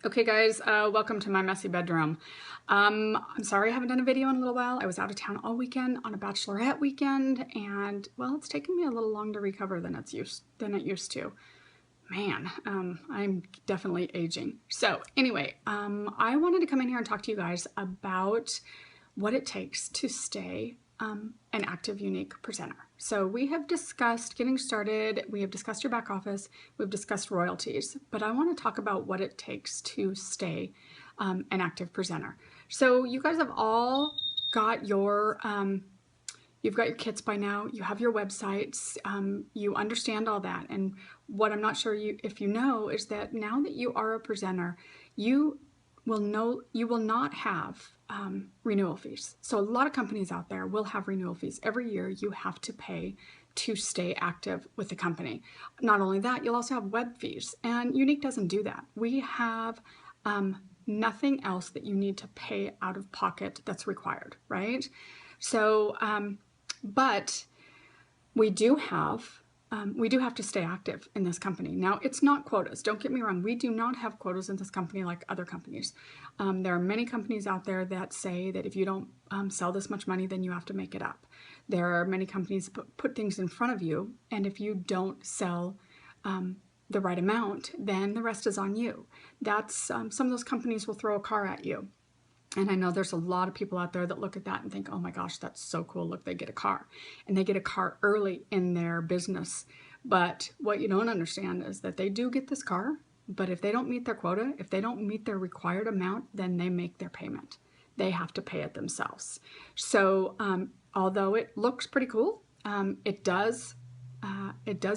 Okay guys, welcome to my messy bedroom. I'm sorry I haven't done a video in a little while. I was out of town all weekend on a bachelorette weekend, and well, it's taken me a little long to recover than it used to. Man, I'm definitely aging. So anyway, I wanted to come in here and talk to you guys about what it takes to stay an active, unique presenter. So we have discussed getting started, we have discussed your back office, we've discussed royalties, but I want to talk about what it takes to stay an active presenter. So you guys have all got your you've got your kits by now, you have your websites, you understand all that. And what I'm not sure if you know is that now that you are a presenter, you will not have renewal fees. So a lot of companies out there will have renewal fees. Every year you have to pay to stay active with the company. Not only that, you'll also have web fees, and Younique doesn't do that. We have nothing else that you need to pay out of pocket that's required, right? So, but we do have to stay active in this company. Now, it's not quotas. Don't get me wrong. We do not have quotas in this company like other companies. There are many companies out there that say that if you don't sell this much money, then you have to make it up. There are many companies that put things in front of you, and if you don't sell the right amount, then the rest is on you. That's some of those companies will throw a car at you. And I know there's a lot of people out there that look at that and think, oh my gosh, that's so cool. Look, they get a car. And they get a car early in their business. But what you don't understand is that they do get this car, but if they don't meet their quota, if they don't meet their required amount, then they make their payment. They have to pay it themselves. So although it looks pretty cool, it does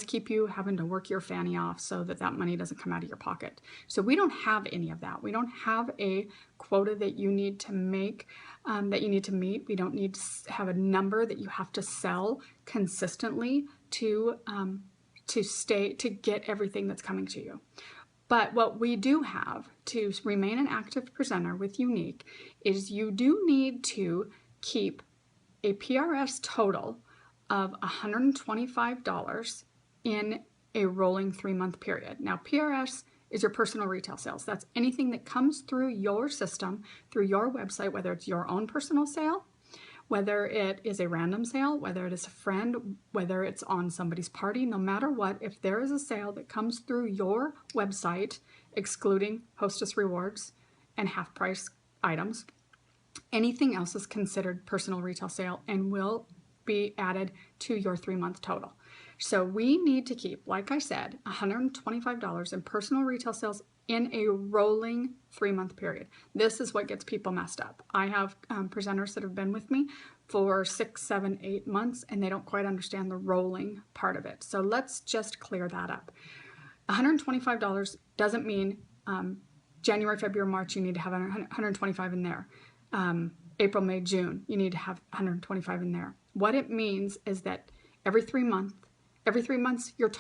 keep you having to work your fanny off so that that money doesn't come out of your pocket. So we don't have any of that. We don't have a quota that you need to make, that you need to meet. We don't need to have a number that you have to sell consistently to get everything that's coming to you. But what we do have to remain an active presenter with Younique is you do need to keep a PRS total of $125 in a rolling 3-month period. Now, PRS is your personal retail sales. That's anything that comes through your system, through your website, whether it's your own personal sale, whether it is a random sale, whether it is a friend, whether it's on somebody's party, no matter what, if there is a sale that comes through your website, excluding Hostess rewards and half-price items, anything else is considered personal retail sale and will be added to your 3-month total. So we need to keep, like I said, $125 in personal retail sales in a rolling 3-month period. This is what gets people messed up. I have presenters that have been with me for 6, 7, 8 months, and they don't quite understand the rolling part of it. So let's just clear that up. $125 doesn't mean January, February, March, you need to have 125 in there. April, May, June, you need to have 125 in there. What it means is that every 3 months, your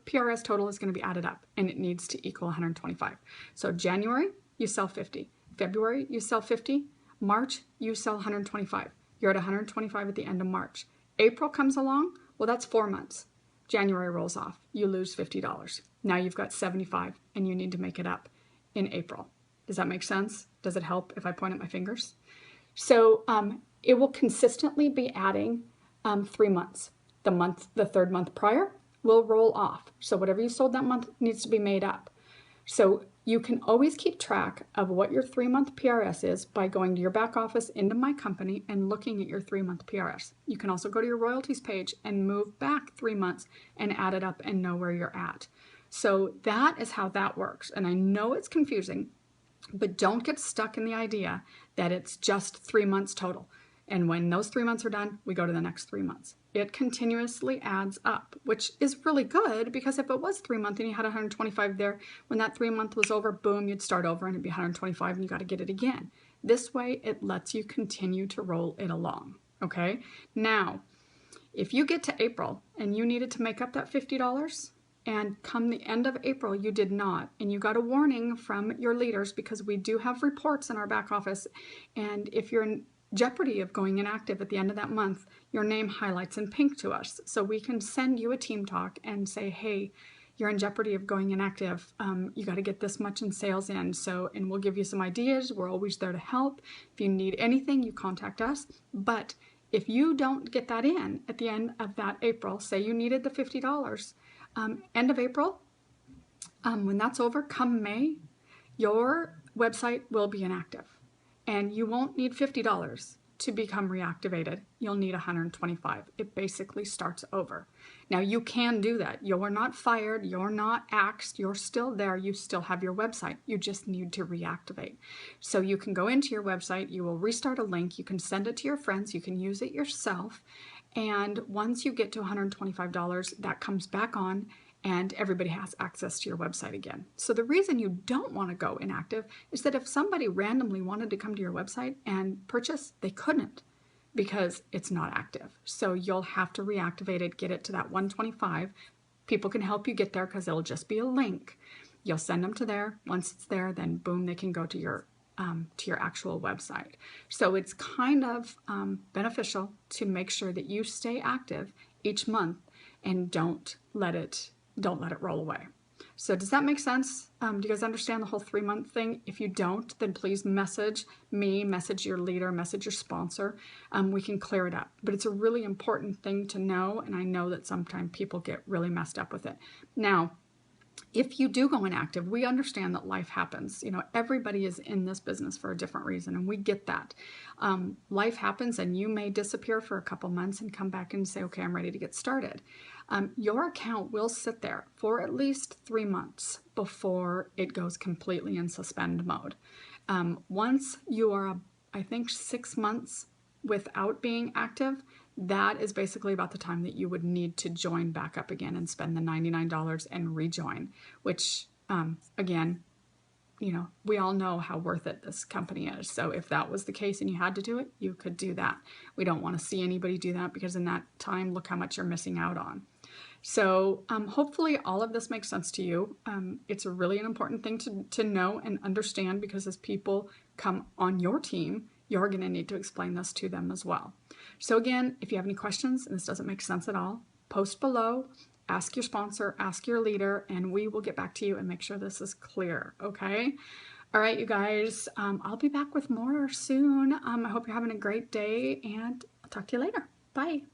PRS total is going to be added up, and it needs to equal 125. So January, you sell 50. February, you sell 50. March, you sell 125. You're at 125 at the end of March. April comes along. Well, that's 4 months. January rolls off. You lose $50. Now you've got 75, and you need to make it up in April. Does that make sense? Does it help if I point at my fingers? So it will consistently be adding 3 months. The third month prior will roll off. So whatever you sold that month needs to be made up. So you can always keep track of what your 3-month PRS is by going to your back office into My Company and looking at your 3-month PRS. You can also go to your royalties page and move back 3 months and add it up and know where you're at. So that is how that works. And I know it's confusing, but don't get stuck in the idea that it's just 3 months total. And when those 3 months are done, we go to the next 3 months. It continuously adds up, which is really good, because if it was 3 months and you had 125 there, when that 3-month was over, boom, you'd start over and it'd be 125 and you got to get it again. This way, it lets you continue to roll it along, okay? Now, if you get to April and you needed to make up that $50, and come the end of April, you did not, and you got a warning from your leaders, because we do have reports in our back office, and if you're in jeopardy of going inactive at the end of that month, your name highlights in pink to us. So we can send you a team talk and say, hey, you're in jeopardy of going inactive. You got to get this much in sales in. So, and we'll give you some ideas. We're always there to help. If you need anything, you contact us. But if you don't get that in at the end of that April, say you needed the $50, end of April, when that's over, come May, your website will be inactive. And you won't need $50 to become reactivated. You'll need $125. It basically starts over. Now you can do that. You're not fired. You're not axed. You're still there. You still have your website. You just need to reactivate. So you can go into your website. You will restart a link. You can send it to your friends. You can use it yourself. And once you get to $125, that comes back on and everybody has access to your website again. So the reason you don't want to go inactive is that if somebody randomly wanted to come to your website and purchase, they couldn't because it's not active. So you'll have to reactivate it, get it to that 125. People can help you get there because it'll just be a link. You'll send them to there. Once it's there, then boom, they can go to your actual website. So it's kind of beneficial to make sure that you stay active each month and don't let it roll away. So does that make sense? Do you guys understand the whole 3-month thing? If you don't, then please message me, message your leader, message your sponsor. We can clear it up. But it's a really important thing to know, and I know that sometimes people get really messed up with it. Now, if you do go inactive, we understand that life happens. You know, everybody is in this business for a different reason, and we get that. Life happens, and you may disappear for a couple months and come back and say, okay, I'm ready to get started. Your account will sit there for at least 3 months before it goes completely in suspend mode. Once you are, I think, 6 months without being active, that is basically about the time that you would need to join back up again and spend the $99 and rejoin, which, again, you know, we all know how worth it this company is. So if that was the case and you had to do it, you could do that. We don't want to see anybody do that because in that time, look how much you're missing out on. So hopefully all of this makes sense to you. It's really an important thing to know and understand because as people come on your team, you're going to need to explain this to them as well. So again, if you have any questions and this doesn't make sense at all, post below, ask your sponsor, ask your leader, and we will get back to you and make sure this is clear, okay? All right, you guys, I'll be back with more soon. I hope you're having a great day, and I'll talk to you later. Bye.